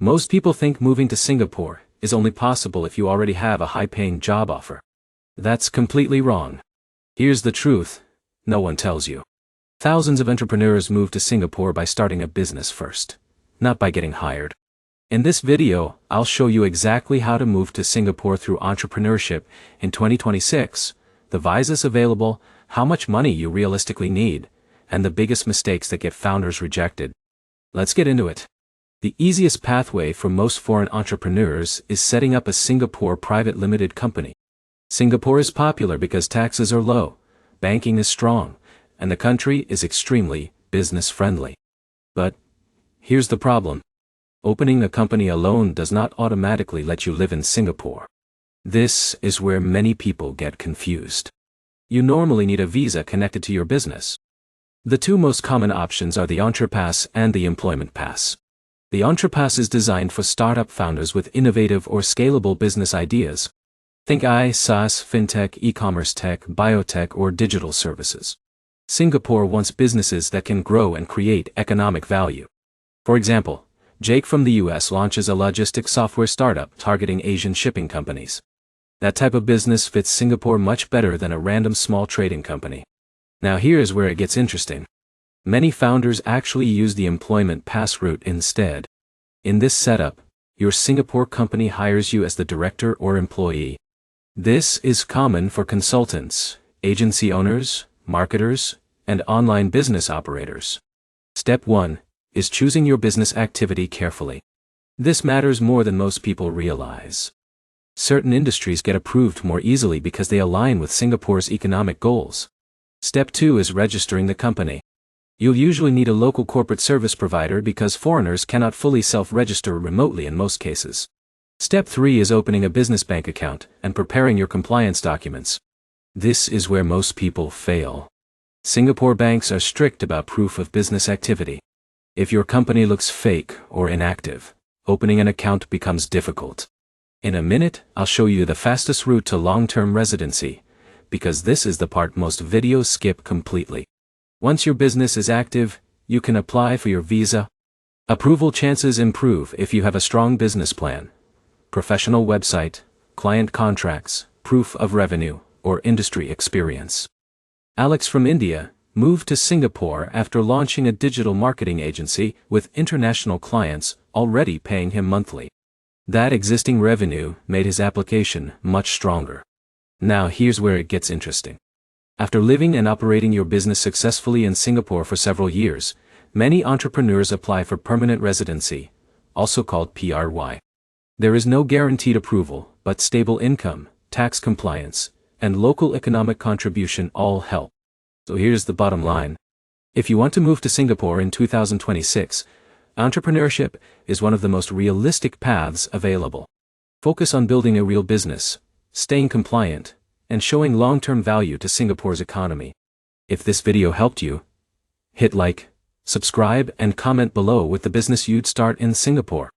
Most people think moving to Singapore is only possible if you already have a high-paying job offer. That's completely wrong. Here's the truth, no one tells you. Thousands of entrepreneurs move to Singapore by starting a business first, not by getting hired. In this video, I'll show you exactly how to move to Singapore through entrepreneurship in 2026, the visas available, how much money you realistically need, and the biggest mistakes that get founders rejected. Let's get into it. The easiest pathway for most foreign entrepreneurs is setting up a Singapore private limited company. Singapore is popular because taxes are low, banking is strong, and the country is extremely business-friendly. But here's the problem. Opening a company alone does not automatically let you live in Singapore. This is where many people get confused. You normally need a visa connected to your business. The two most common options are the EntrePass and the Employment Pass. The EntrePass is designed for startup founders with innovative or scalable business ideas. Think SaaS, fintech, e-commerce tech, biotech, or digital services. Singapore wants businesses that can grow and create economic value. For example, Jake from the US launches a logistics software startup targeting Asian shipping companies. That type of business fits Singapore much better than a random small trading company. Now here's where it gets interesting. Many founders actually use the Employment Pass route instead. In this setup, your Singapore company hires you as the director or employee. This is common for consultants, agency owners, marketers, and online business operators. Step 1 is choosing your business activity carefully. This matters more than most people realize. Certain industries get approved more easily because they align with Singapore's economic goals. Step 2 is registering the company. You'll usually need a local corporate service provider because foreigners cannot fully self-register remotely in most cases. Step 3 is opening a business bank account and preparing your compliance documents. This is where most people fail. Singapore banks are strict about proof of business activity. If your company looks fake or inactive, opening an account becomes difficult. In a minute, I'll show you the fastest route to long-term residency, because this is the part most videos skip completely. Once your business is active, you can apply for your visa. Approval chances improve if you have a strong business plan, professional website, client contracts, proof of revenue, or industry experience. Alex from India moved to Singapore after launching a digital marketing agency with international clients already paying him monthly. That existing revenue made his application much stronger. Now here's where it gets interesting. After living and operating your business successfully in Singapore for several years, many entrepreneurs apply for permanent residency, also called PRY. There is no guaranteed approval, but stable income, tax compliance, and local economic contribution all help. So here's the bottom line. If you want to move to Singapore in 2026, entrepreneurship is one of the most realistic paths available. Focus on building a real business, staying compliant, and showing long-term value to Singapore's economy. If this video helped you, hit like, subscribe, and comment below with the business you'd start in Singapore.